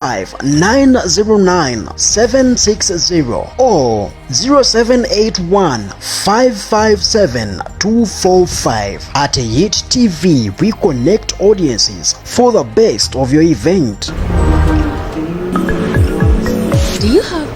909-760 or 0781-557-245. At Yit TV, we connect audiences for the best of your event. Do you have...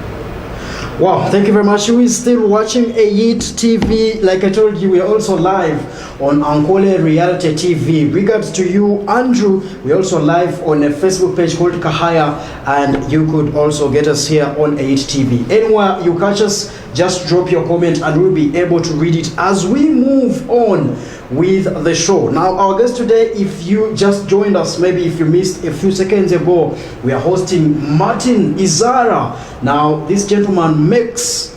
Wow, thank you very much. Who is still watching Yit TV? Like I told you, we are also live on Ankole Reality TV. Regards to you, Andrew. We're also live on a Facebook page called Kahaya, and you could also get us here on Yit TV. Anywhere you catch us, just drop your comment and we'll be able to read it as we move on with the show. Now, our guest today, if you just joined us, maybe if you missed a few seconds ago, we are hosting Martin Izaara. Now, this gentleman makes,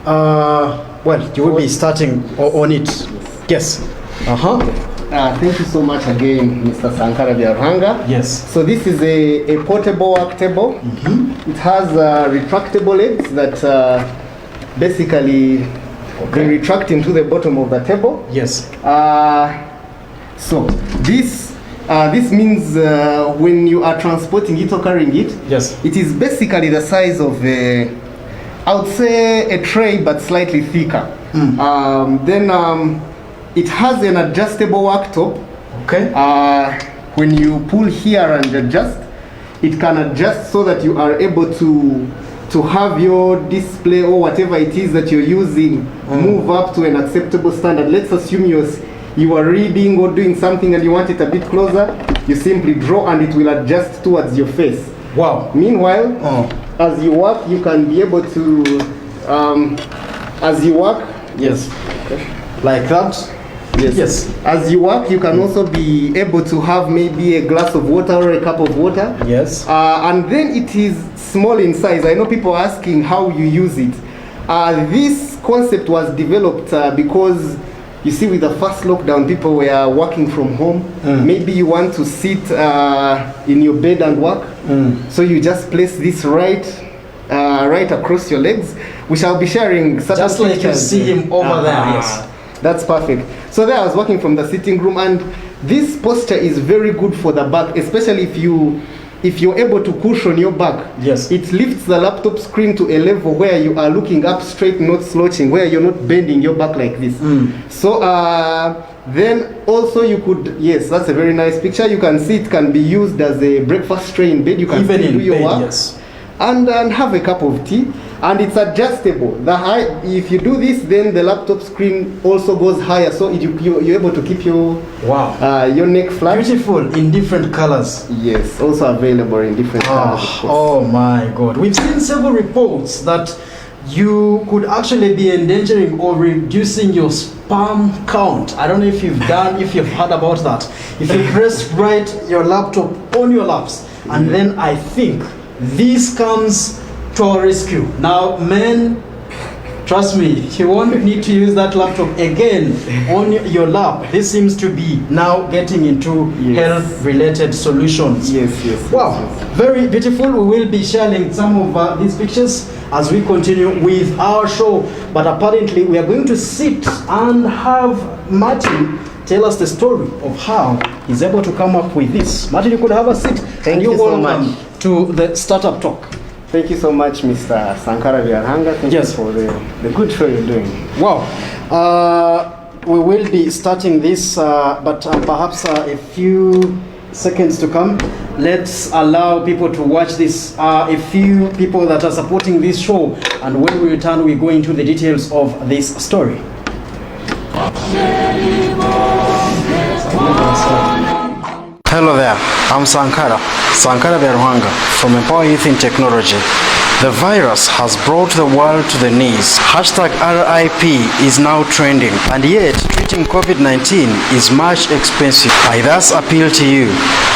well, you will be starting on it. Yes. Thank you so much again, Mr. Sankara Biarhanga. Yes. So this is a portable work table. It has retractable legs that basically they retract into the bottom of the table. Yes. So this means when you are transporting it or carrying it, yes, it is basically the size of I would say a tray, but slightly thicker. It has an adjustable worktop. Okay. When you pull here and adjust, it can adjust so that you are able to have your display or whatever it is that you're using move up to an acceptable standard. Let's assume you are reading or doing something and you want it a bit closer. You simply draw and it will adjust towards your face. Wow. Meanwhile, as you work, you can be able to, as you work, yes, like that. Yes. As you work, you can also be able to have maybe a glass of water or a cup of water. Yes. And then it is small in size. I know people are asking how you use it. This concept was developed because, you see, with the first lockdown, people were working from home. Maybe you want to sit in your bed and work. So you just place this right across your legs, which I'll be sharing. Just like you see him over there. Yes. That's perfect. So there I was working from the sitting room, and this posture is very good for the back, especially if you're able to cushion your back. Yes. It lifts the laptop screen to a level where you are looking up straight, not slouching, where you're not bending your back like this. So then also you could, yes, that's a very nice picture. You can see it can be used as a breakfast tray in bed. You can even do your work. Yes. And have a cup of tea, and it's adjustable. The height, if you do this, then the laptop screen also goes higher, so you're able to keep your your neck flat. Beautiful in different colors. Yes, also available in different colors. Oh my God! We've seen several reports that you could actually be endangering or reducing your sperm count. I don't know if you've heard about that. If you press your laptop on your laps, and then I think this comes to our rescue. Now, men, trust me, you won't need to use that laptop again on your lap. This seems to be now getting into health-related solutions. Yes. Wow, very beautiful. We will be sharing some of these pictures as we continue with our show. But apparently, we are going to sit and have Martin tell us the story of how he's able to come up with this. Martin, you could have a seat. Thank you so much to the Startup Talk. Thank you so much, Mr. Sankara Biarhanga. Thank you for the good show you're doing. Wow. We will be starting this, but perhaps a few seconds to come. Let's allow people to watch this. A few people that are supporting this show, and when we return, we go into the details of this story. Hello there, I'm Sankara Biarhanga from Empower Youth in Technology. The virus has brought the world to the knees. Hashtag RIP is now trending, and yet treating COVID-19 is much expensive. I thus appeal to you,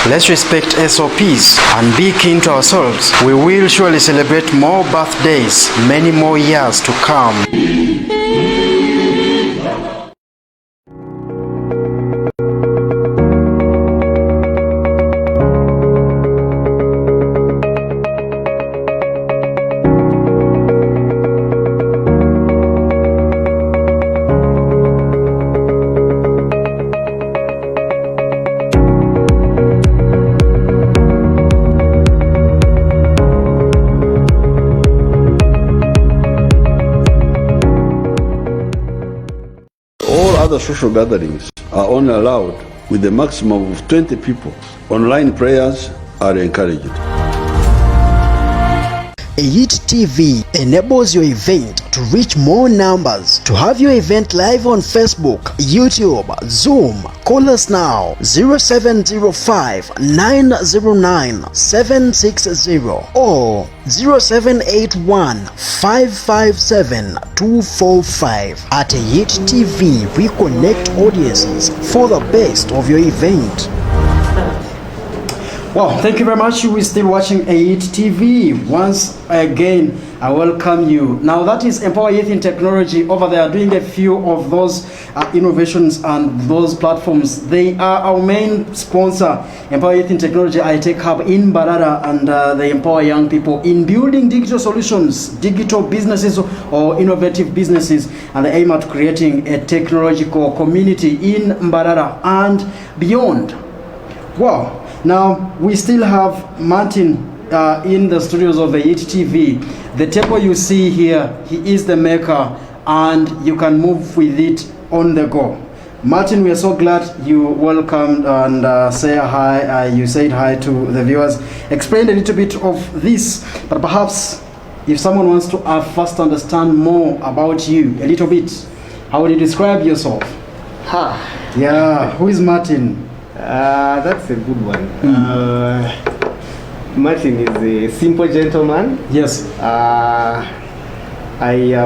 let's respect SOPs and be keen to ourselves. We will surely celebrate more birthdays, many more years to come. other social gatherings are only allowed with a maximum of 20 people. Online prayers are encouraged. Ayit TV enables your event to reach more numbers. To have your event live on Facebook, YouTube, Zoom, call us now 0705 909 760 or 0781 557 245. At Ayit TV, we connect audiences for the best of your event. Wow, thank you very much. You are still watching Ayit TV. Once again, I welcome you. Now that is Empower Youth in Technology over there doing a few of those innovations and those platforms. They are our main sponsor, Empower Youth in Technology iTech Hub in Mbarara, and they empower young people in building digital solutions, digital businesses or innovative businesses, and they aim at creating a technological community in Mbarara and beyond. Wow. Now, we still have Martin in the studios of Ayit TV. The table you see here, he is the maker, and you can move with it on the go. Martin, we are so glad you welcomed and say hi. You said hi to the viewers. Explain a little bit of this, but perhaps if someone wants to first understand more about you a little bit, how would you describe yourself? Yeah, who is Martin? That's a good one. Martin is a simple gentleman. Yes. I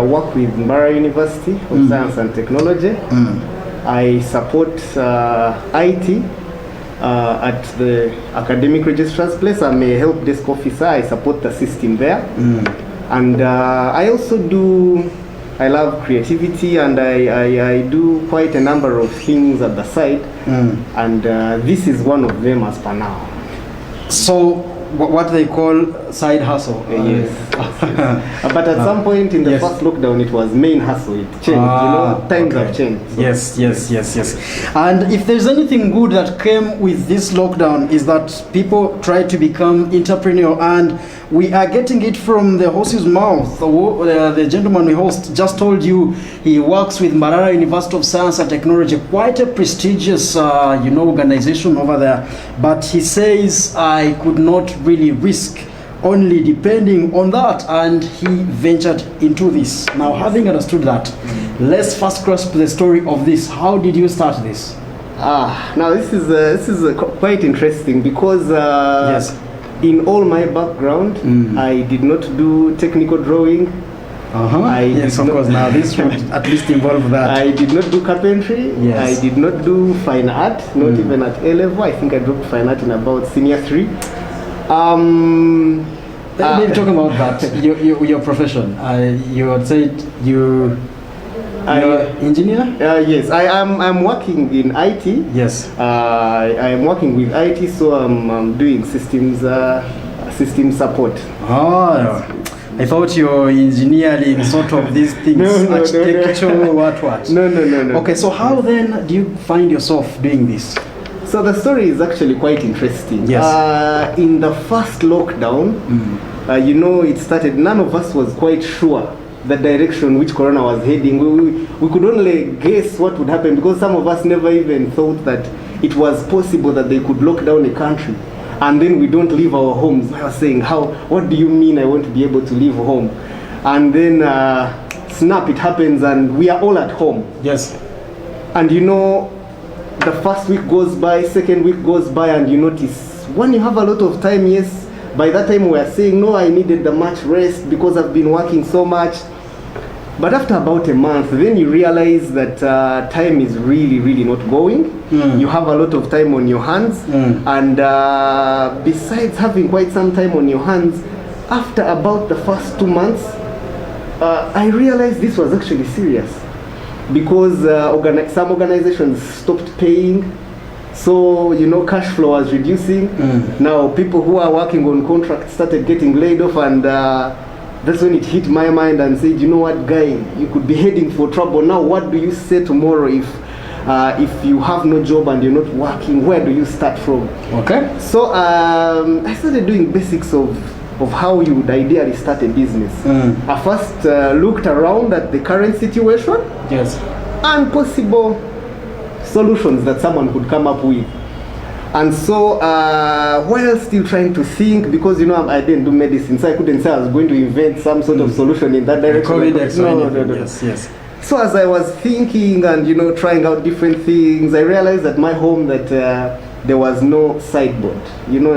work with Mbarara University of Science and Technology. I support IT at the academic registrar's place. I'm a help desk officer. I support the system there. And I also I love creativity, and I do quite a number of things at the side, and this is one of them as per now. So, what they call side hustle? Yes. But at some point in the first lockdown, it was main hustle. It changed, times have changed. So. Yes. And if there's anything good that came with this lockdown, is that people try to become entrepreneurial, and we are getting it from the horse's mouth. The gentleman we host just told you he works with Mbarara University of Science and Technology, quite a prestigious, organization over there. But he says I could not really risk only depending on that, and he ventured into this. Now, having understood that, let's first grasp the story of this. How did you start this? Now this is quite interesting because in all my background, I did not do technical drawing. Yes, of course. Now this would at least involve that. I did not do carpentry. Yes. I did not do fine art, not even at A level. I think I dropped fine art in about senior 3. Maybe talking about that, your profession. You had said you're engineer? Yes, I'm working in IT. Yes. I'm working with IT, so I'm doing system support. I thought you're engineering sort of these things, architecture, what? No. Okay, so how then do you find yourself doing this? So the story is actually quite interesting. Yes. In the first lockdown, it started, none of us was quite sure the direction which Corona was heading. We could only guess what would happen, because some of us never even thought that it was possible that they could lock down a country and then we don't leave our homes. I was saying, what do you mean I want to be able to leave home? And then snap, it happens and we are all at home. Yes. And the first week goes by, second week goes by, and you notice when you have a lot of time, yes, by that time we are saying, no, I needed the much rest because I've been working so much. But after about a month, then you realize that time is really, really not going. You have a lot of time on your hands. And besides having quite some time on your hands, after about the first 2 months, I realized this was actually serious. Because some organizations stopped paying. So, cash flow was reducing. Now, people who are working on contracts started getting laid off, and that's when it hit my mind and said, you know what, guy, you could be heading for trouble. Now, what do you say tomorrow if you have no job and you're not working? Where do you start from? Okay. So, I started doing basics of how you would ideally start a business. I first looked around at the current situation. Yes. And possible solutions that someone could come up with. And so while still trying to think, because I didn't do medicine, so I couldn't say I was going to invent some sort of solution in that direction. No. Yes. So as I was thinking and trying out different things, I realized that my home that there was no sideboard.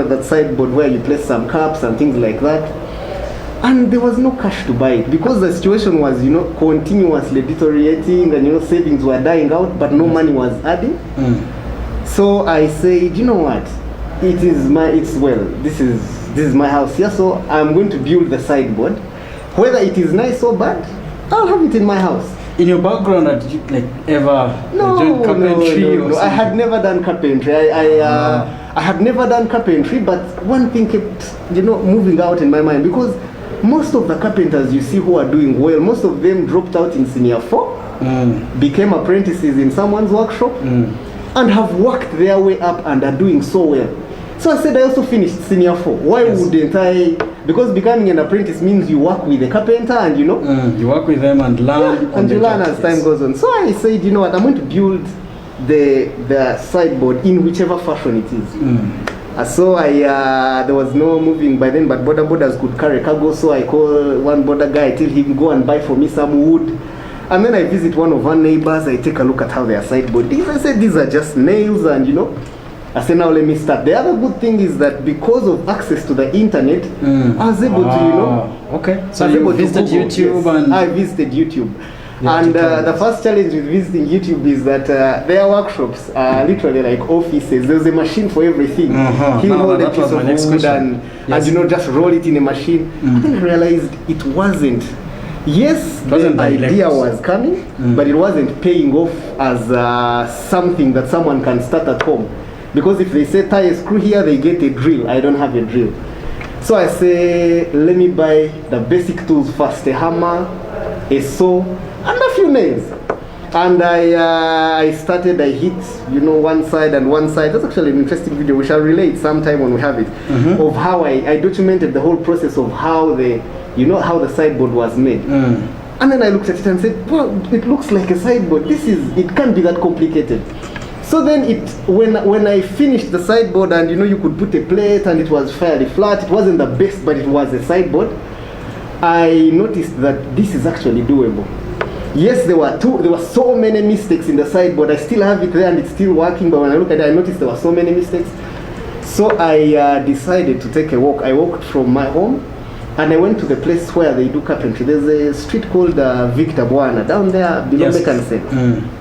That sideboard where you place some cups and things like that. And there was no cash to buy it because the situation was, continuously deteriorating and savings were dying out, but no money was adding. So I said, you know what? This is my house here, so I'm going to build the sideboard. Whether it is nice or bad, I'll have it in my house. In your background, did you ever join carpentry? No. I had never done carpentry. I had never done carpentry, but one thing kept, moving out in my mind, because most of the carpenters you see who are doing well, most of them dropped out in senior 4, became apprentices in someone's workshop, and have worked their way up and are doing so well. So I said I also finished senior 4. Why wouldn't I? Because becoming an apprentice means you work with a carpenter and you work with them and learn. Yeah, and you learn as time goes on. So I said, you know what, I'm going to build the sideboard in whichever fashion it is. So there was no moving by then, but border borders could carry cargo. So I call one border guy, tell him go and buy for me some wood. And then I visit one of our neighbors, I take a look at how their sideboard is. I said, these are just nails and I said, now let me start. The other good thing is that because of access to the internet, I was able to, Okay. So you visited YouTube and... I visited YouTube. And the first challenge with visiting YouTube is that their workshops are literally like offices. There's a machine for everything. He'll hold a piece of wood and just roll it in a machine. And then I realized it wasn't. Yes, the idea was coming, but it wasn't paying off as something that someone can start at home. Because if they say tie a screw here, they get a drill. I don't have a drill. So I say, let me buy the basic tools first, a hammer, a saw, and a few nails. And I hit, one side and one side. That's actually an interesting video. We shall relate sometime when we have it, of how I documented the whole process of how how the sideboard was made. And then I looked at it and said, well, it looks like a sideboard. It can't be that complicated. So then when I finished the sideboard and you could put a plate and it was fairly flat, it wasn't the best, but it was a sideboard, I noticed that this is actually doable. Yes, there were so many mistakes in the sideboard. I still have it there and it's still working, but when I look at it, I noticed there were so many mistakes. So I decided to take a walk. I walked from my home and I went to the place where they do carpentry. There's a street called Victor Buana down there below Mekansen.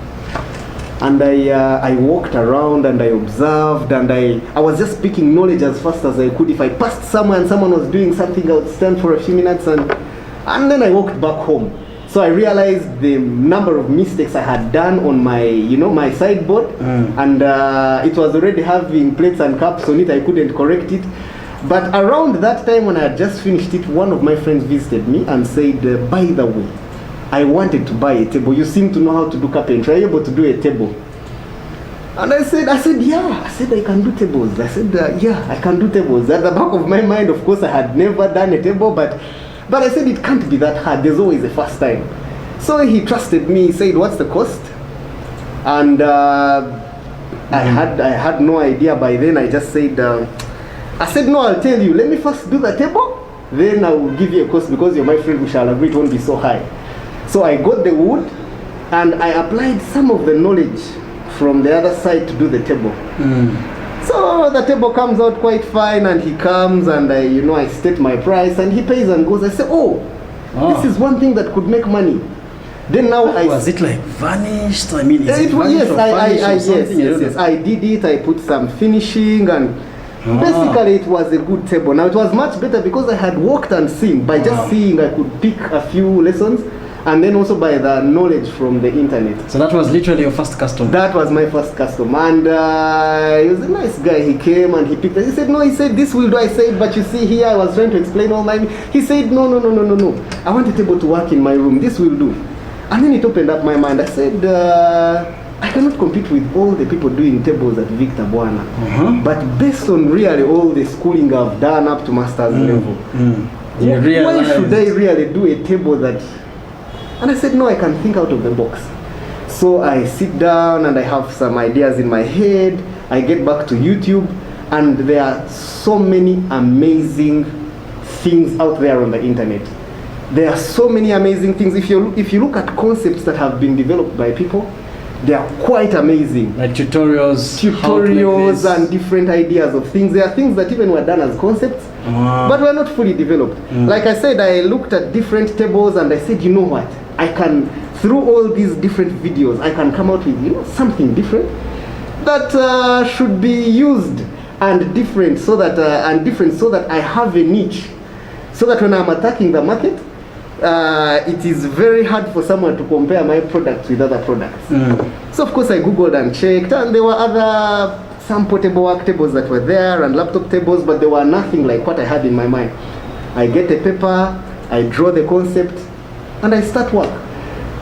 And I walked around and I observed and I was just picking knowledge as fast as I could. If I passed somewhere and someone was doing something, I would stand for a few minutes and then I walked back home. So I realized the number of mistakes I had done on my, my sideboard, and it was already having plates and cups on it. I couldn't correct it. But around that time when I had just finished it, one of my friends visited me and said, by the way, I wanted to buy a table. You seem to know how to do carpentry. Are you able to do a table? And I said, yeah. I said, I can do tables. I said, yeah, I can do tables. At the back of my mind, of course, I had never done a table, but I said, it can't be that hard. There's always a first time. So he trusted me. He said, what's the cost? And I had no idea by then. I just said, I said, no, I'll tell you. Let me first do the table. Then I will give you a cost because you're my friend. We shall agree it won't be so high. So I got the wood and I applied some of the knowledge from the other side to do the table. So the table comes out quite fine and he comes and I state my price and he pays and goes. I say, this is one thing that could make money. Then now was it like vanished? I mean, yes, I did it. I put some finishing and basically it was a good table. Now it was much better because I had walked and seen. By just seeing, I could pick a few lessons. And then also by the knowledge from the internet. So that was literally your first customer? That was my first customer. And he was a nice guy. He came and he picked it. He said, no, this will do. I said, but you see here, I was trying to explain all my... He said, no. I want a table to work in my room. This will do. And then it opened up my mind. I said, I cannot compete with all the people doing tables at Victor Buana. But based on really all the schooling I've done up to master's level, why should I really do a table that... And I said, no, I can think out of the box. So I sit down and I have some ideas in my head. I get back to YouTube, and there are so many amazing things out there on the internet. There are so many amazing things. If you look at concepts that have been developed by people, they are quite amazing. Like tutorials and different ideas of things. There are things that even were done as concepts, but were not fully developed. Like I said, I looked at different tables and I said, you know what? I can, through all these different videos, I can come out with, you know, something different that should be used and different, so that I have a niche, so that when I'm attacking the market, it is very hard for someone to compare my products with other products. So of course I googled and checked, and there were some portable work tables that were there and laptop tables, but they were nothing like what I had in my mind. I get a paper, I draw the concept, and I start work.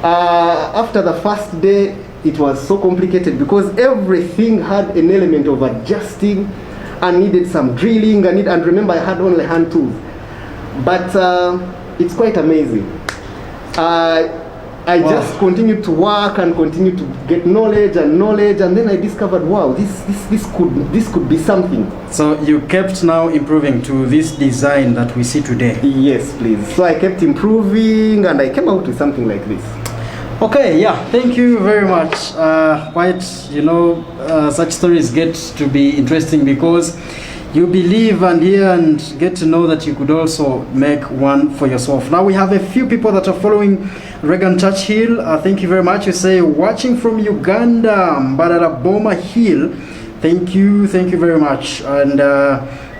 After the first day, it was so complicated because everything had an element of adjusting and needed some drilling, and remember I had only hand tools. But it's quite amazing. I just continued to work and continued to get knowledge, and then I discovered, wow, this could be something. So you kept now improving to this design that we see today? Yes, please. So I kept improving, and I came out with something like this. Okay, yeah, thank you very much. Quite, you know, such stories get to be interesting because you believe and hear and get to know that you could also make one for yourself. Now we have a few people that are following Regan Churchill. Thank you very much. You say, watching from Uganda, Mbarara Boma Hill. Thank you very much. And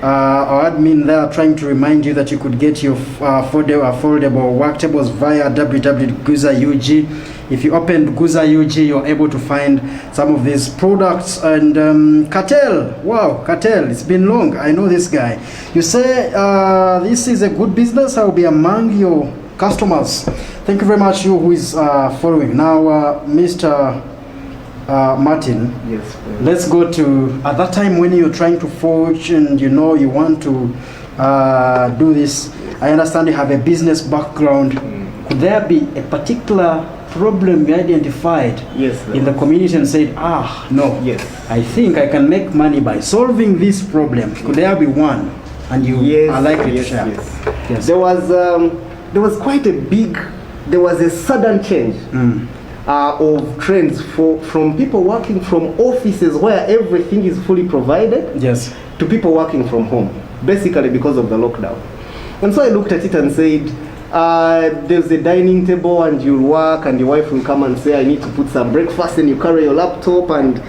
our admin there trying to remind you that you could get your foldable work tables via www.guza.ug. If you open Guza.ug, you're able to find some of these products. And Cartel, wow, Cartel, it's been long. I know this guy. You say this is a good business. I will be among your customers. Thank you very much, you who is following. Now, Mr. Martin, yes, let's go to at that time when you're trying to forge and you know you want to do this. I understand you have a business background. Could there be a particular problem you identified in the community and said, no, I think I can make money by solving this problem? Could there be one? And you are likely to share? Yes. There was quite a big, there was a sudden change of trends from people working from offices where everything is fully provided to people working from home, basically because of the lockdown. And so I looked at it and said, there's a dining table and you'll work and your wife will come and say, I need to put some breakfast, and you carry your laptop, and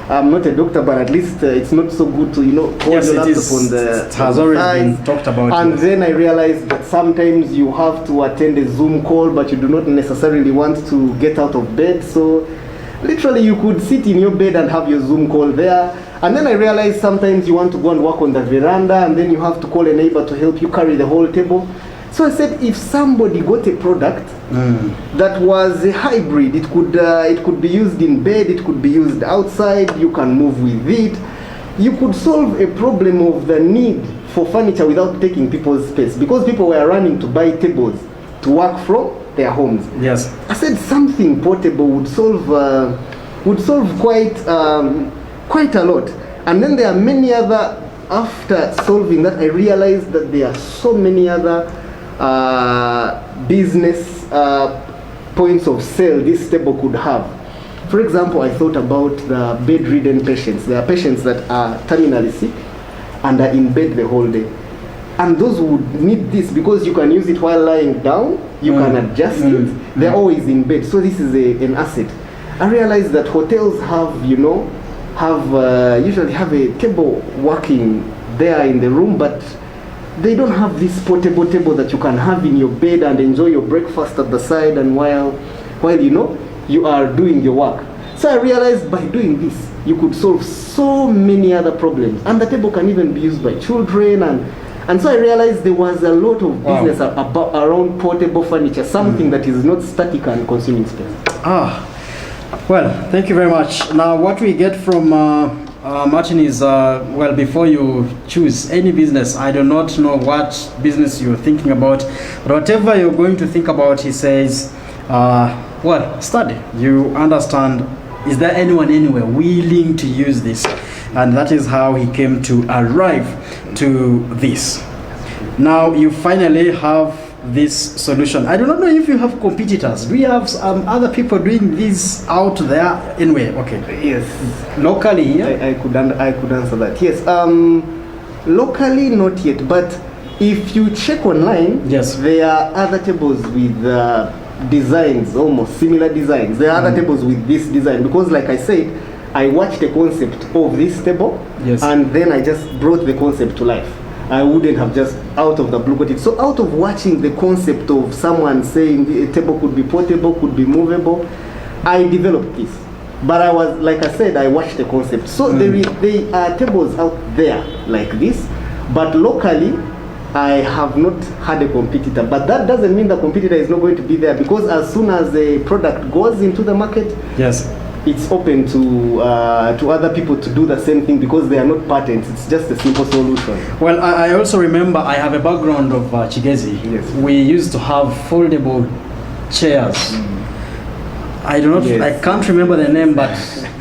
I'm not a doctor, but at least it's not so good to, hold your laptop on the it has already been talked about. And then I realized that sometimes you have to attend a Zoom call, but you do not necessarily want to get out of bed. So literally you could sit in your bed and have your Zoom call there. And then I realized sometimes you want to go and work on the veranda, and then you have to call a neighbor to help you carry the whole table. So I said, if somebody got a product that was a hybrid, it could be used in bed, it could be used outside, you can move with it, you could solve a problem of the need for furniture without taking people's space, because people were running to buy tables to work from their homes. Yes. I said something portable would solve quite a lot. And then there are many other, after solving that, I realized that there are so many other business points of sale this table could have. For example, I thought about the bedridden patients. There are patients that are terminally sick and are in bed the whole day. And those would need this because you can use it while lying down, you can adjust it, they're always in bed. So this is an asset. I realized that hotels usually have a table working there in the room, but they don't have this portable table that you can have in your bed and enjoy your breakfast at the side and while you are doing your work. So I realized by doing this, you could solve so many other problems, and the table can even be used by children, and so I realized there was a lot of business around portable furniture, something that is not static and consuming space. Well, thank you very much. Now, what we get from Martin is, before you choose any business, I do not know what business you're thinking about, but whatever you're going to think about, he says, Well, study. You understand, is there anyone anywhere willing to use this? And that is how he came to arrive to this. Now you finally have this solution. I do not know if you have competitors. Do you have some other people doing this out there anyway? Okay. Yes. Locally here? I could answer that. Yes. Locally, not yet. But if you check online, yes, there are other tables with designs, almost similar designs. There are other tables with this design, because like I said, I watched the concept of this table, yes, and then I just brought the concept to life. I wouldn't have just out of the blue got it. So out of watching the concept of someone saying a table could be portable, could be movable, I developed this. But I was, like I said, I watched the concept. So there are tables out there like this, but locally, I have not had a competitor. But that doesn't mean the competitor is not going to be there, because as soon as a product goes into the market, yes, it's open to other people to do the same thing, because they are not patents. It's just a simple solution. Well, I also remember I have a background of Chigezi. Yes. We used to have foldable chairs. I do not, Yes. I can't remember the name, but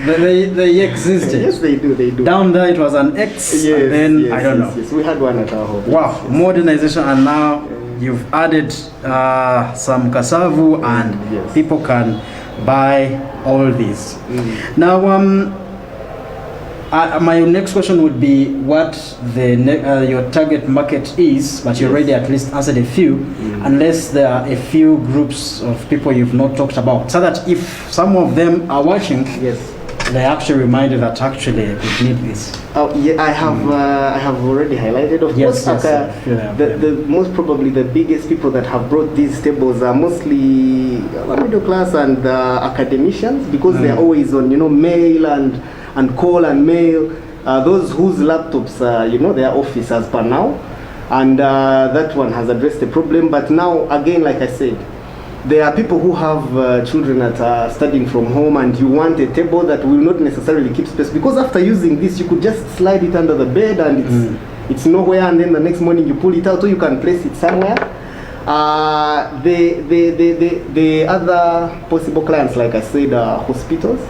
they existed. Yes, they do. They do. Down there it was an X, Yes, and then yes, I don't yes, know. Yes, we had one at our home. Wow, modernization, and now you've added some cassava, and yes, people can buy all these. Now, my next question would be what your target market is, but you already at least answered a few, unless there are a few groups of people you've not talked about, so that if some of them are watching, yes, they actually reminded that actually we need this. Oh yeah, I have already highlighted. Of Yes, course, yes, yeah. the most probably the biggest people that have brought these tables are mostly middle class and academicians, because they are always on mail and call and mail. Those whose laptops their office as per now, and that one has addressed the problem. But now again, like I said, there are people who have children that are studying from home, and you want a table that will not necessarily keep space, because after using this you could just slide it under the bed and it's nowhere, and then the next morning you pull it out, or you can place it somewhere. The other possible clients, like I said, are hospitals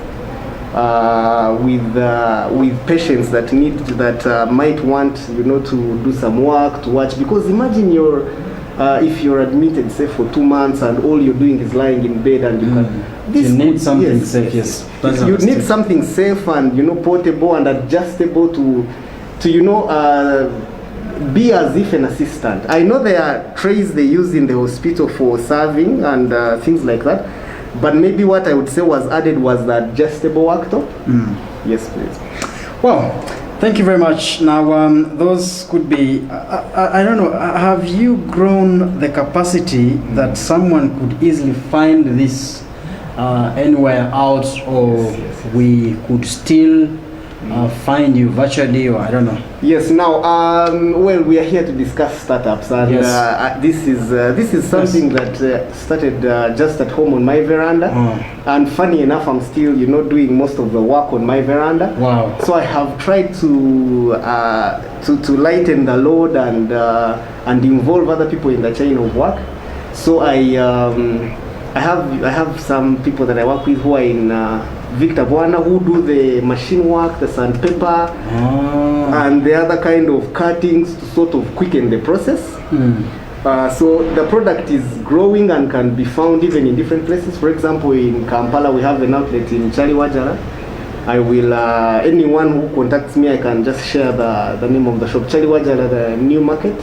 with patients that might want to do some work, to watch, because imagine if you're admitted, say, for 2 months, and all you're doing is lying in bed, and you need something safe. Yes, you need something safe and portable and adjustable to be as if an assistant. I know there are trays they use in the hospital for serving and things like that, but maybe what I would say was added was the adjustable worktop. Yes, please. Well, thank you very much. Now, those could be, I don't know, have you grown the capacity that someone could easily find this anywhere out, or we could still find you virtually, or I don't know? Yes. Now, well, we are here to discuss startups, and yes, this is something that started just at home on my veranda, and funny enough, I'm still doing most of the work on my veranda. Wow. So I have tried to lighten the load and involve other people in the chain of work. So I have some people that I work with who are in Victor Buana, who do the machine work, the sandpaper, and the other kind of cuttings to sort of quicken the process. So the product is growing and can be found even in different places. For example, in Kampala, we have an outlet in Chaliwajara. I will, anyone who contacts me, I can just share the name of the shop, Chaliwajara, the new market.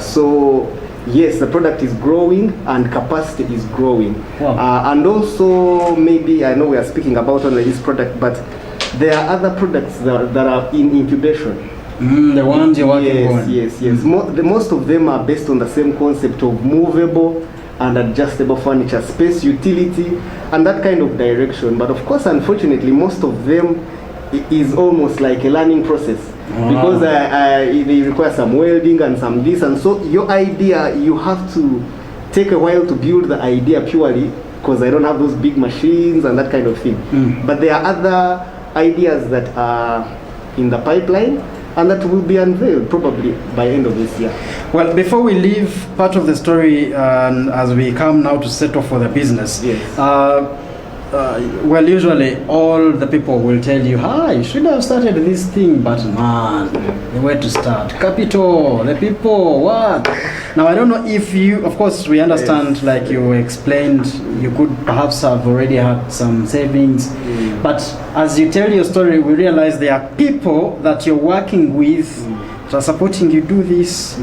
So yes, the product is growing and capacity is growing. Wow. And also, maybe, I know we are speaking about only this product, but there are other products that are in incubation. The ones you're working on. Yes. Most of them are based on the same concept of movable and adjustable furniture, space, utility, and that kind of direction. But of course, unfortunately, most of them is almost like a learning process. Because they require some welding and some this, and so your idea, you have to take a while to build the idea purely, because I don't have those big machines and that kind of thing. But there are other ideas that are in the pipeline, and I will and that will be unveiled probably by end of this year. Well, before we leave part of the story, as we come now to settle for the business, Yes. Well, usually all the people will tell you, "Hi, you should have started this thing," but man, the way to start, capital, the people, what? Now, I don't know if you, of course, we understand, like you explained, you could perhaps have already had some savings, but as you tell your story, we realize there are people that you're working with that are supporting you. Do this,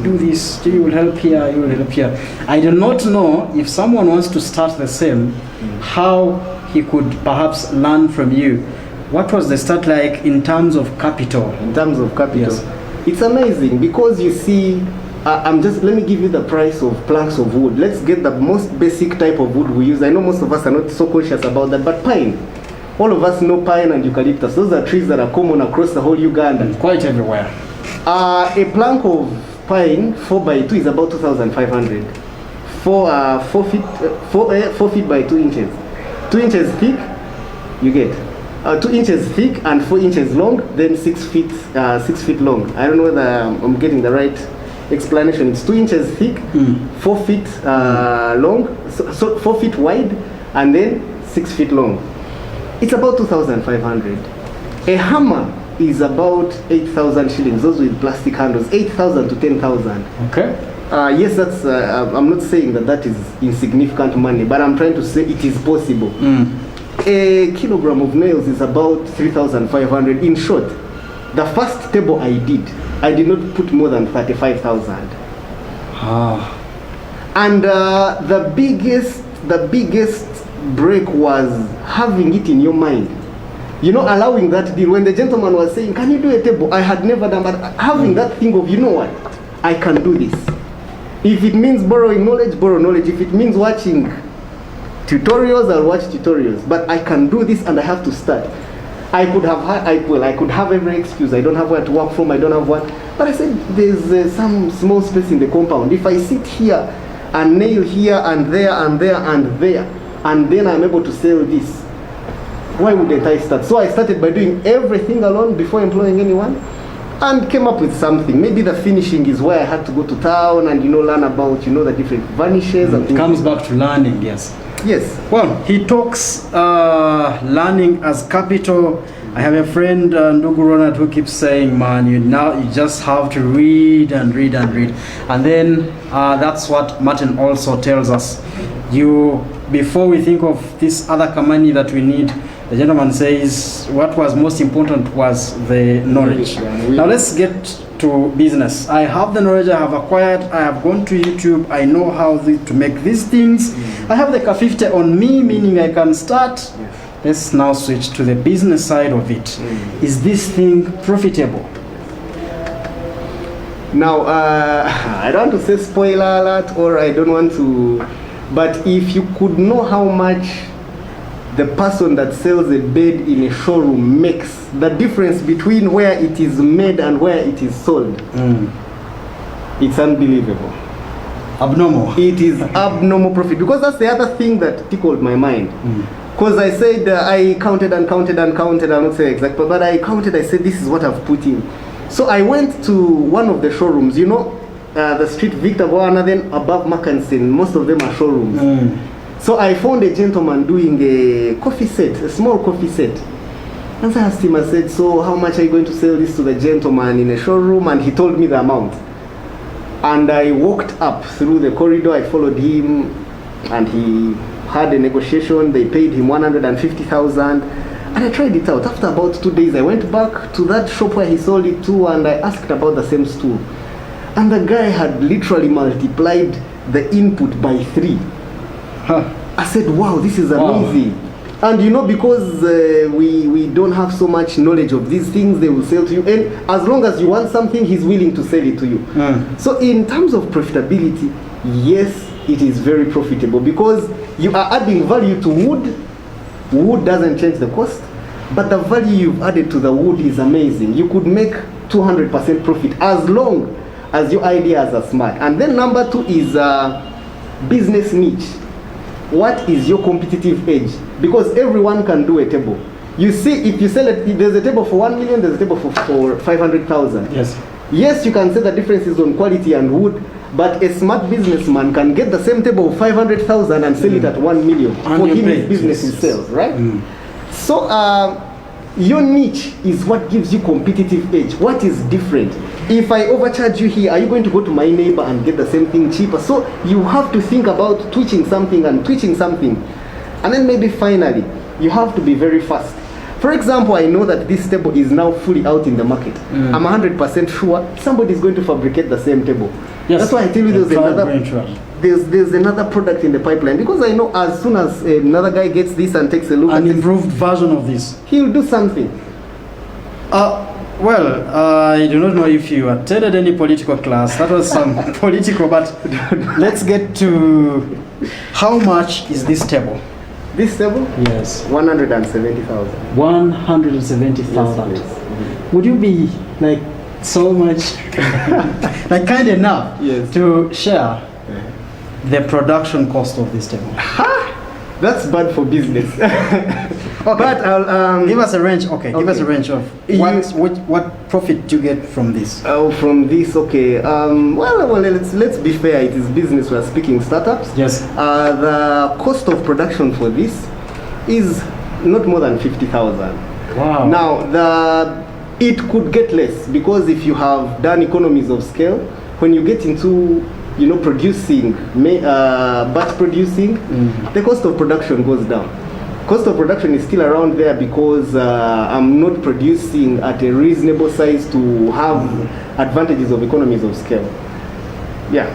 you will help here, you will help here. I do not know if someone wants to start the same, how he could perhaps learn from you. What was the start like in terms of capital? In terms of capital, Yes. it's amazing because you see, let me give you the price of planks of wood. Let's get the most basic type of wood we use. I know most of us are not so conscious about that, but pine. All of us know pine and eucalyptus. Those are trees that are common across the whole Uganda. Quite everywhere. A plank of pine 4x2 is about 2,500. 4 feet by 2 inches. 2 inches thick, you get 2 inches thick and 4 inches long, then 6 feet long. I don't know whether I'm getting the right explanation. It's 2 inches thick, 4 feet long, so 4 feet wide, and then 6 feet long. It's about 2,500. A hammer is about 8,000 shillings. Those with plastic handles, 8,000 to 10,000. Okay. Yes, that's. I'm not saying that is insignificant money, but I'm trying to say it is possible. A kilogram of nails is about 3,500. In short, the first table I did not put more than 35,000. And the biggest break was having it in your mind. You know, allowing that deal. When the gentleman was saying, "Can you do a table?" I had never done, but having that thing of, you know what, I can do this. If it means borrowing knowledge, borrow knowledge. If it means watching tutorials, I'll watch tutorials. But I can do this and I have to start. I could have every excuse. I don't have where to work from, I don't have what. But I said, there's some small space in the compound. If I sit here and nail here and there and there and there, and then I'm able to sell this, why wouldn't I start? So I started by doing everything alone before employing anyone, and came up with something. Maybe the finishing is where I had to go to town and, learn about, the different varnishes and It things. comes back to learning, yes. Yes. Well, he talks learning as capital. I have a friend, Ndugu Ronald, who keeps saying, man, you just have to read and read and read. And then that's what Martin also tells us. Before we think of this other kamani that we need, the gentleman says what was most important was the knowledge. Now let's get to business. I have the knowledge I have acquired. I have gone to YouTube. I know how to make these things. I have the K50 on me, meaning I can start. Yes. Let's now switch to the business side of it. Is this thing profitable? Now, I don't want to say spoiler alert, or I don't want to, but if you could know how much the person that sells a bed in a showroom makes, the difference between where it is made and where it is sold, it's unbelievable. Abnormal. It is abnormal profit, because that's the other thing that tickled my mind. Because I said, I counted and counted and counted, I'm not saying exactly, but I counted, I said, this is what I've put in. So I went to one of the showrooms, the street Victor Boana, then above Mackensen, most of them are showrooms. So I found a gentleman doing a coffee set, a small coffee set. And so I asked him, I said, so how much are you going to sell this to the gentleman in a showroom? And he told me the amount. And I walked up through the corridor, I followed him, and he had a negotiation. They paid him 150,000. And I tried it out. After about 2 days, I went back to that shop where he sold it to, and I asked about the same stool. And the guy had literally multiplied the input by 3. I said, wow, this is amazing. Wow. And because we don't have so much knowledge of these things, they will sell to you. And as long as you want something, he's willing to sell it to you. So in terms of profitability, yes, it is very profitable, because you are adding value to wood. Wood doesn't change the cost, but the value you've added to the wood is amazing. You could make 200% profit as long as your ideas are smart. And then number 2 is business niche. What is your competitive edge? Because everyone can do a table. You see, if you sell it, if there's a table for 1 million, there's a table for 500,000. Yes. Yes, you can say the difference is on quality and wood, but a smart businessman can get the same table of 500,000 and sell it at 1 million. And for you him, pay. his business is sales, right? Mm. So, your niche is what gives you competitive edge. What is different? If I overcharge you here, are you going to go to my neighbor and get the same thing cheaper? So you have to think about twitching something and twitching something. And then maybe finally, you have to be very fast. For example, I know that this table is now fully out in the market. I'm 100% sure somebody is going to fabricate the same table. Yes. That's why I tell you there's another product in the pipeline, because I know as soon as another guy gets this and takes a look at An it, improved version of this. he'll do something. Well, I do not know if you attended any political class. That was some political, but let's get to how much is this table? This table? Yes. 170,000. 170,000. Yes, Would you be like so much, like kind enough Yes. to share the production cost of this table? That's bad for business. Okay. But I'll Give us a range. Okay, give us a Okay. range of what profit do you get from this? from this, okay. Well, let's be fair. It is business. We are speaking startups. Yes. The cost of production for this is not more than 50,000. Wow. Now, it could get less, because if you have done economies of scale, when you get into producing, batch producing, the cost of production goes down. Cost of production is still around there, because I'm not producing at a reasonable size to have advantages of economies of scale. Yeah.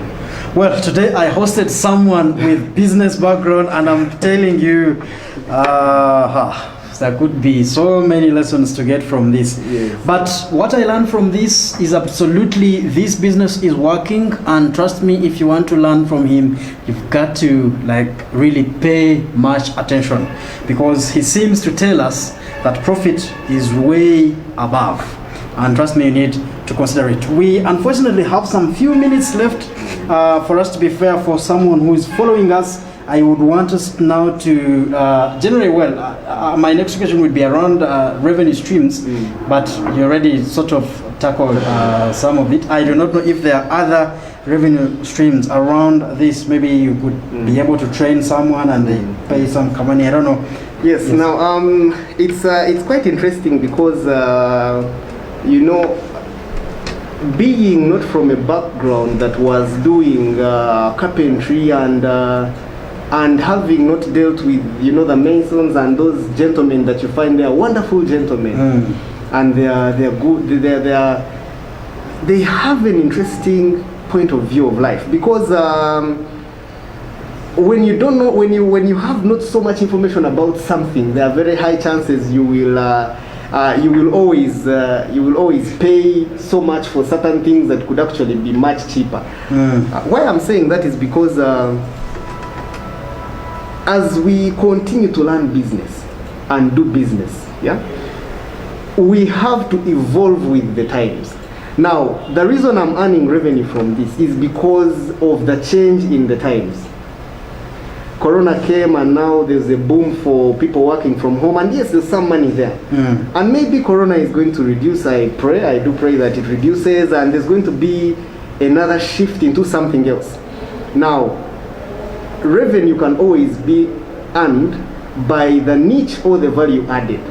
Well, today I hosted someone with business background, and I'm telling you, there could be so many lessons to get from this. Yes. But what I learned from this is absolutely this business is working, and trust me, if you want to learn from him, you've got to really pay much attention, because he seems to tell us that profit is way above, and trust me, you need to consider it. We unfortunately have some few minutes left. For us to be fair, for someone who is following us, I would want us now to generally, my next question would be around revenue streams, but you already sort of tackled some of it. I do not know if there are other revenue streams around this. Maybe you could be able to train someone and they pay some money. I don't know. Yes. Now, it's quite interesting, because being not from a background that was doing carpentry and having not dealt with the masons and those gentlemen that you find, they are wonderful gentlemen, and they are good. They have an interesting point of view of life, because when you don't know, when you have not so much information about something, there are very high chances you will always pay so much for certain things that could actually be much cheaper. Why I'm saying that is because as we continue to learn business and do business, we have to evolve with the times. Now, the reason I'm earning revenue from this is because of the change in the times. Corona came, and now there's a boom for people working from home, and yes, there's some money there. And maybe Corona is going to reduce. I do pray that it reduces, and there's going to be another shift into something else. Now, revenue can always be earned by the niche or the value added.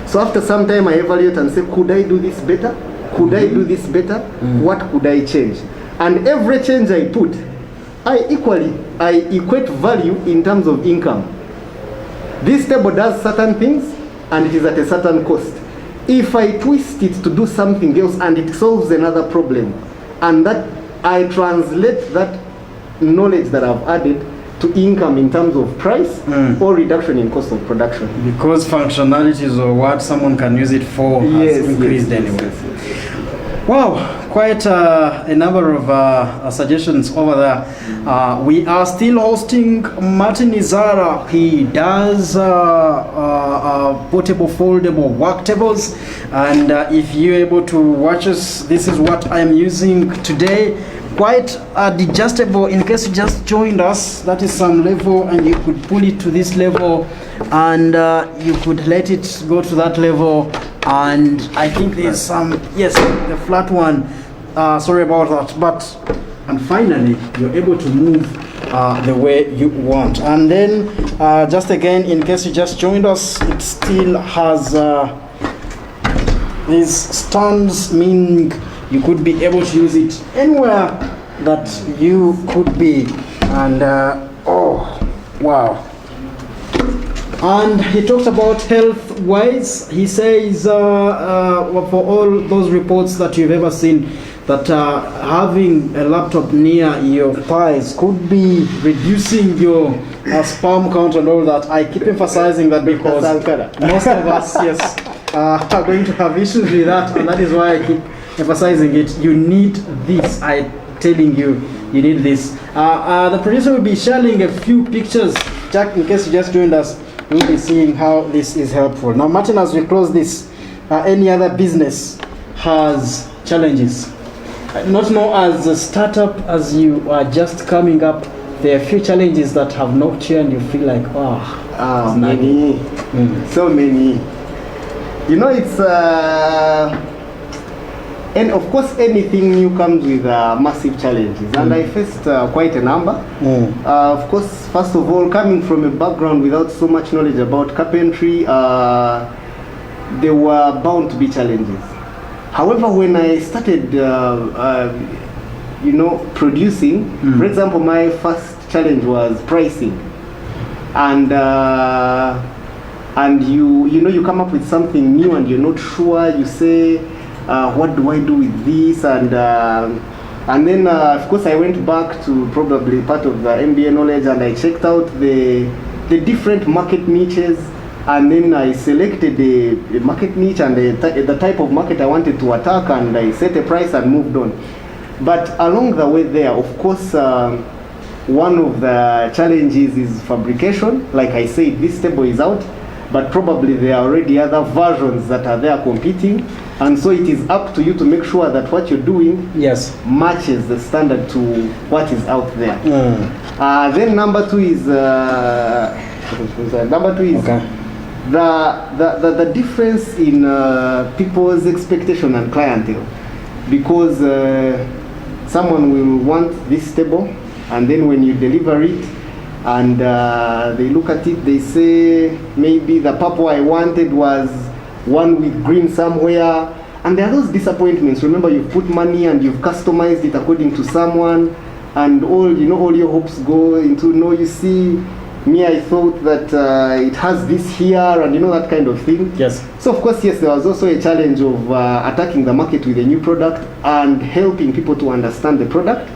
So after some time, I evaluate and say, could I do this better? Could I do this better? What could I change? And every change I put, I equate value in terms of income. This table does certain things, and it is at a certain cost. If I twist it to do something else and it solves another problem, and that I translate that knowledge that I've added to income in terms of price or reduction in cost of production. Because functionalities or what someone can use it for has increased anyway. Yes. Wow, quite a number of suggestions over there. We are still hosting Martin Izaara. He does portable, foldable work tables. And if you're able to watch us, this is what I'm using today. quite digestible. In case you just joined us, that is some level, and you could pull it to this level, and you could let it go to that level. And I think there's some, yes, the flat one. Sorry about that, and finally you're able to move the way you want. And then just again, in case you just joined us, it still has these stands, meaning you could be able to use it anywhere that you could be. And oh wow. And he talked about health wise. He says for all those reports that you've ever seen, that having a laptop near your thighs could be reducing your sperm count and all that. I keep emphasizing that because most of us, yes, are going to have issues with that, and that is why I keep emphasizing it. You need this. I'm telling you, you need this. The producer will be sharing a few pictures. Jack, in case you just joined us, we'll be seeing how this is helpful. Now, Martin, as we close this, any other business has challenges. Not know as a startup, as you are just coming up, there are a few challenges that have knocked you and you feel like, many, so many. You know, it's, and of course anything new comes with massive challenges, and I faced quite a number. Of course, first of all, coming from a background without so much knowledge about carpentry, there were bound to be challenges. However, when I started, producing, for example, my first challenge was pricing, and you come up with something new and you're not sure. You say, what do I do with this? And then of course I went back to probably part of the MBA knowledge, and I checked out the different market niches. And then I selected the market niche and the type of market I wanted to attack, and I set a price and moved on. But along the way there, of course, one of the challenges is fabrication. Like I said, this table is out, but probably there are already other versions that are there competing. And so it is up to you to make sure that what you're doing matches the standard to what is out there. Then number two is okay. The difference in people's expectation and clientele, because someone will want this table, and then when you deliver it and they look at it, they say maybe the purple I wanted was one with green somewhere, and there are those disappointments. Remember, you've put money and you've customized it according to someone, and all your hopes go into, no, you see, me, I thought that it has this here, and that kind of thing. Yes. So of course, yes, there was also a challenge of attacking the market with a new product and helping people to understand the product.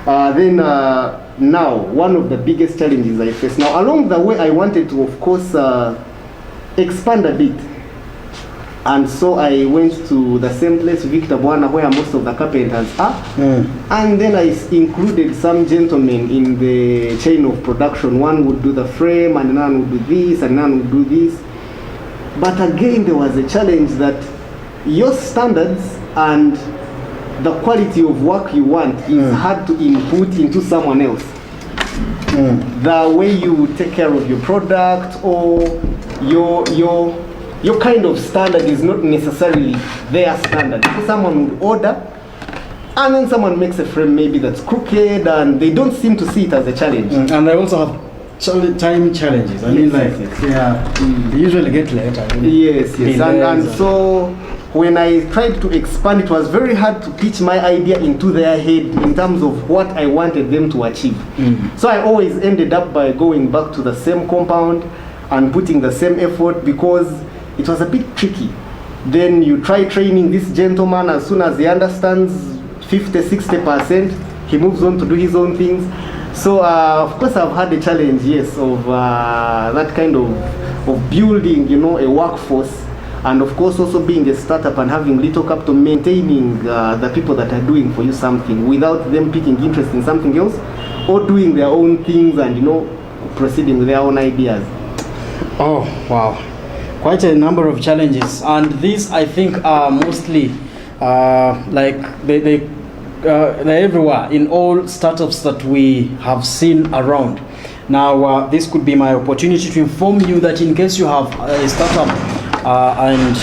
Then now, one of the biggest challenges I face now, along the way, I wanted to, of course, expand a bit. And so I went to the same place, Victor Buana, where most of the carpenters are. And then I included some gentlemen in the chain of production. One would do the frame, and another would do this, and another would do this. But again, there was a challenge that your standards and the quality of work you want is hard to input into someone else. The way you take care of your product, or your kind of standard is not necessarily their standard. Someone would order, and then someone makes a frame maybe that's crooked, and they don't seem to see it as a challenge. And they also have time challenges. I mean, like, they usually get late. Yes. And so when I tried to expand, it was very hard to pitch my idea into their head in terms of what I wanted them to achieve. So I always ended up by going back to the same compound and putting the same effort, because it was a bit tricky. Then you try training this gentleman, as soon as he understands 50-60%, he moves on to do his own things. So of course I've had a challenge, yes, of that kind of building, a workforce, and of course also being a startup and having little capital, maintaining the people that are doing for you something without them picking interest in something else, or doing their own things and proceeding with their own ideas. Oh wow. Quite a number of challenges, and these I think are mostly like they they're everywhere in all startups that we have seen around. Now, this could be my opportunity to inform you that in case you have a startup and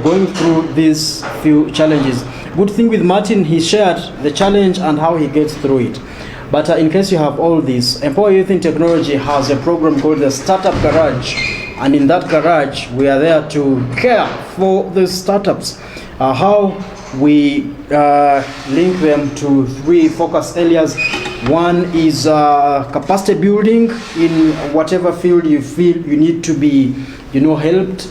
going through these few challenges, good thing with Martin, he shared the challenge and how he gets through it. But in case you have all this, Empower Youth in Technology has a program called the Startup Garage. And in that garage, we are there to care for the startups. How we link them to 3 focus areas. One is capacity building in whatever field you feel you need to be, helped.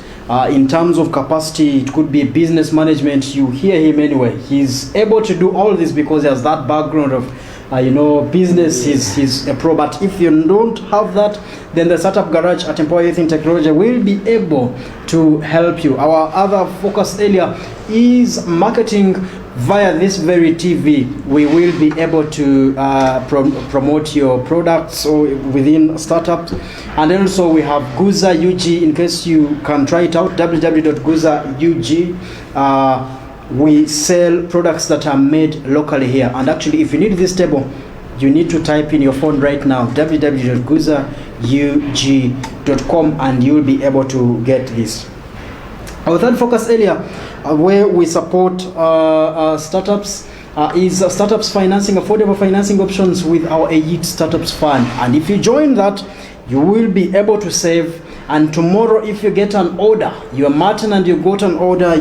In terms of capacity, it could be business management. You hear him anyway. He's able to do all this because he has that background of business. He's a pro. But if you don't have that, then the Startup Garage at Empower Youth in Technology will be able to help you. Our other focus area is marketing via this very TV. We will be able to promote your products or within startups. And also we have Guza UG, in case you can try it out, www.guza.ug. We sell products that are made locally here. And actually, if you need this table, you need to type in your phone right now, www.guzaug.com, and you'll be able to get this. Our third focus area where we support startups is startups financing, affordable financing options with our Elite Startups Fund. And if you join that, you will be able to save. And tomorrow, if you get an order, you are Martin and you got an order,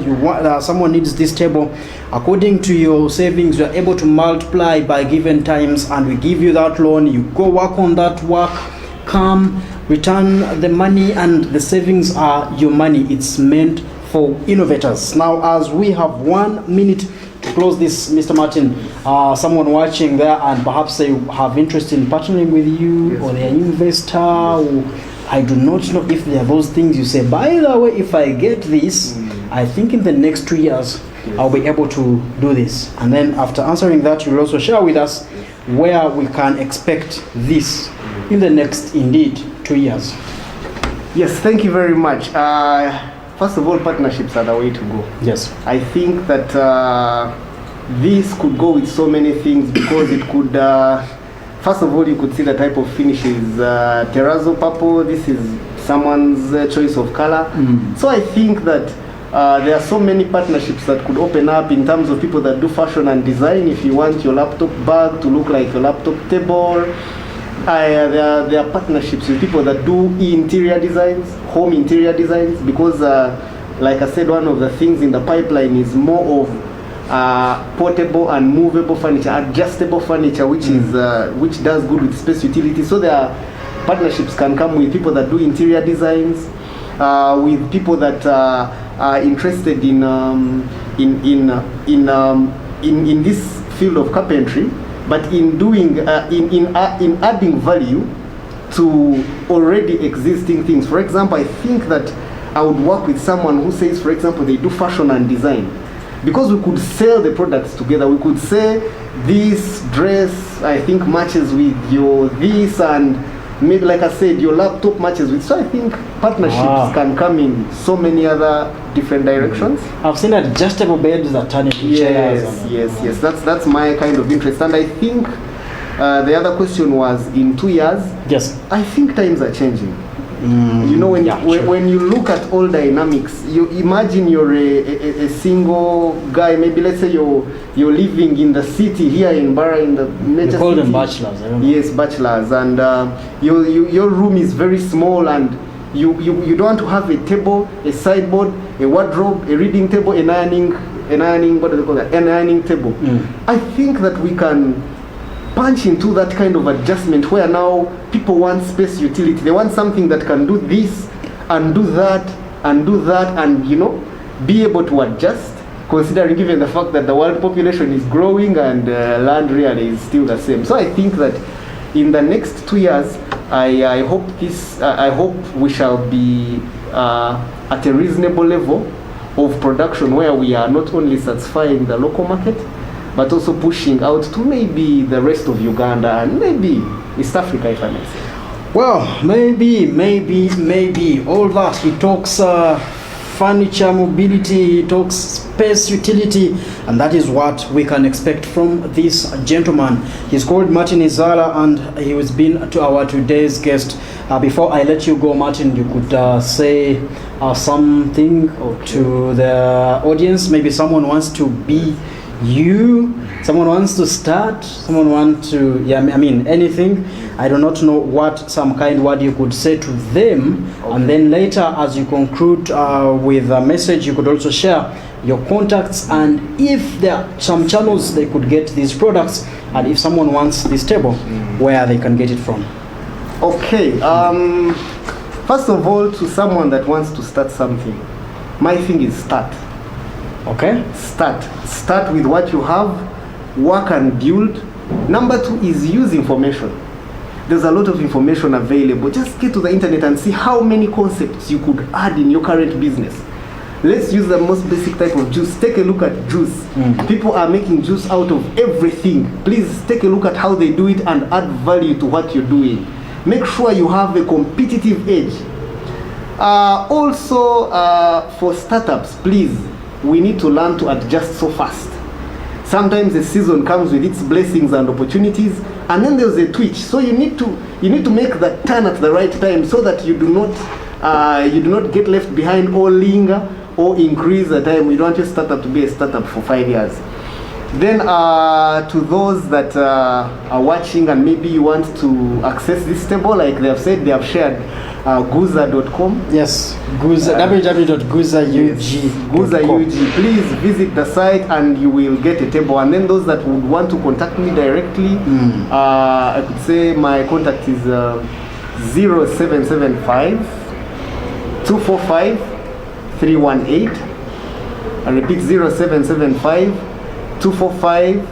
someone needs this table, according to your savings, you are able to multiply by given times, and we give you that loan. You go work on that work, come, return the money, and the savings are your money. It's meant for innovators. Now, as we have 1 minute to close this, Mr. Martin, someone watching there and perhaps they have interest in partnering with you, yes, or they're an investor, or I do not know if there are those things you say, by the way, if I get this, I think in the next 2 years, yes, I'll be able to do this. And then after answering that, you'll also share with us where we can expect this in the next, indeed, 2 years. Yes, thank you very much. First of all, partnerships are the way to go. Yes. I think that this could go with so many things, because it could, first of all, you could see the type of finishes. Terrazzo purple, this is someone's choice of color. So I think that there are so many partnerships that could open up in terms of people that do fashion and design. If you want your laptop bag to look like your laptop table, there are partnerships with people that do interior designs, home interior designs, because like I said, one of the things in the pipeline is more of portable and movable furniture, adjustable furniture, which is which does good with space utility. So there are partnerships can come with people that do interior designs, with people that are interested in this field of carpentry, but in doing in adding value to already existing things. For example, I think that I would work with someone who says, for example, they do fashion and design, because we could sell the products together. We could say this dress, I think, matches with your this, and maybe, like I said, your laptop matches with. So I think partnerships can come in so many other different directions. I've seen adjustable beds that turn into chairs. Yes. That's my kind of interest. And I think the other question was, in 2 years. Yes. I think times are changing. When you look at all dynamics, you imagine you're a single guy. Maybe let's say you're living in the city here in Bara, in the major city. Call them bachelors. I don't know. Yes, bachelors, and your room is very small, and you don't want to have a table, a sideboard, a wardrobe, a reading table, an ironing what do they call that? An ironing table. I think that we can punch into that kind of adjustment where now people want space utility. They want something that can do this and do that and do that, and be able to adjust, considering given the fact that the world population is growing and land really is still the same. So I think that in the next 2 years, I hope we shall be at a reasonable level of production where we are not only satisfying the local market, but also pushing out to maybe the rest of Uganda and maybe East Africa, if I may say. Well, maybe all that he talks furniture mobility, he talks space utility, and that is what we can expect from this gentleman. He's called Martin Izaara, and he has been to our today's guest. Before I let you go, Martin, you could say something to the audience. Maybe someone wants to be you, someone wants to start, someone wants to, anything. I do not know what some kind word you could say to them. Okay. And then later, as you conclude with a message, you could also share your contacts, and if there are some channels they could get these products, and if someone wants this table, where they can get it from. Okay, first of all, to someone that wants to start something, my thing is start. Okay. Start with what you have, work and build. Number two is use information. There's a lot of information available. Just get to the internet and see how many concepts you could add in your current business. Let's use the most basic type of juice. Take a look at juice. People are making juice out of everything. Please take a look at how they do it and add value to what you're doing. Make sure you have a competitive edge. Also, for startups, please, we need to learn to adjust so fast. Sometimes the season comes with its blessings and opportunities, and then there's a twitch. So you need to make that turn at the right time, so that you do not get left behind or linger or increase the time. We don't want your startup to be a startup for 5 years. Then to those that are watching and maybe you want to access this table, like they have said, they have shared guza.com. Yes, Guza, www.guzaug.com. Yes, Guzaug. Please visit the site and you will get a table. And then those that would want to contact me directly, I could say my contact is 0775 245 318. I repeat, 0775 245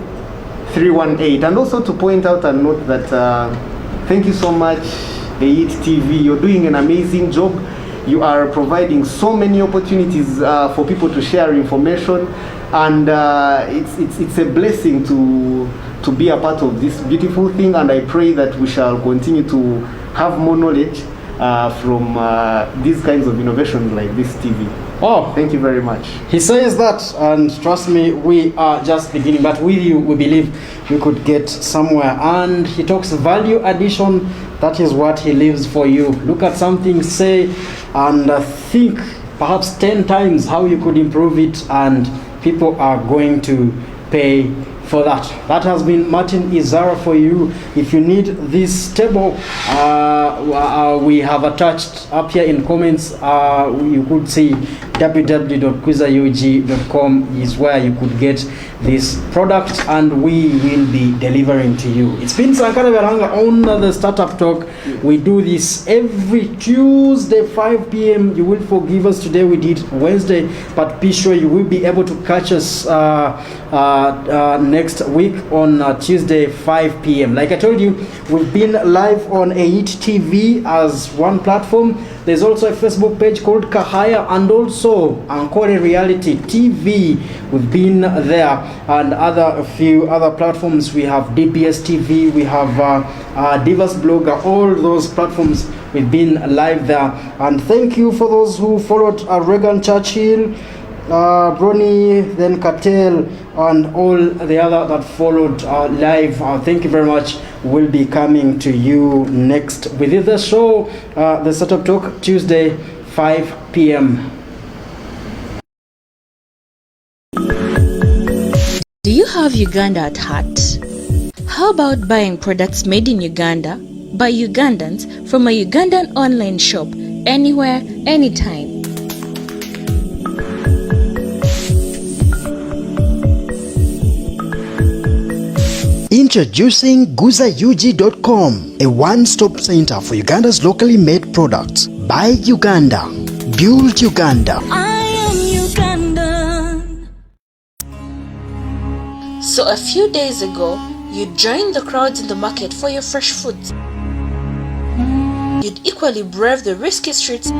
318. And also to point out and note that thank you so much, Ayit TV. You're doing an amazing job. You are providing so many opportunities for people to share information, and it's a blessing to be a part of this beautiful thing. And I pray that we shall continue to have more knowledge from these kinds of innovations like this TV. Oh, thank you very much. He says that, and trust me, we are just beginning, but with you, we believe we could get somewhere. And he talks value addition. That is what he lives for you. Look at something, say, and think perhaps 10 times how you could improve it, and people are going to pay for that. That has been Martin Izaara for you. If you need this table, we have attached up here in comments. You could see www.guzaug.com is where you could get this product, and we will be delivering to you. It's been Sankara Veranga on the Startup Talk. We do this every Tuesday 5 p.m. You will forgive us, today we did Wednesday, but be sure you will be able to catch us next week on Tuesday 5 p.m. Like I told you, we've been live on Ayit TV as one platform. There's also a Facebook page called Kahaya, and also Ankole Reality TV. We've been there, and a few other platforms. We have DPS TV, we have Divas Blogger, all those platforms. We've been live there. And thank you for those who followed Reagan Churchill, Brony, then Cattell, and all the other that followed live. Thank you very much. We'll be coming to you next within the show, the Startup Talk, Tuesday 5 p.m. Do you have Uganda at heart? How about buying products made in Uganda by Ugandans from a Ugandan online shop, anywhere, anytime? Introducing guzaug.com, a one-stop center for Uganda's locally made products. Buy Uganda, build Uganda. I am Ugandan. So a few days ago, you joined the crowds in the market for your fresh foods. You'd equally brave the risky streets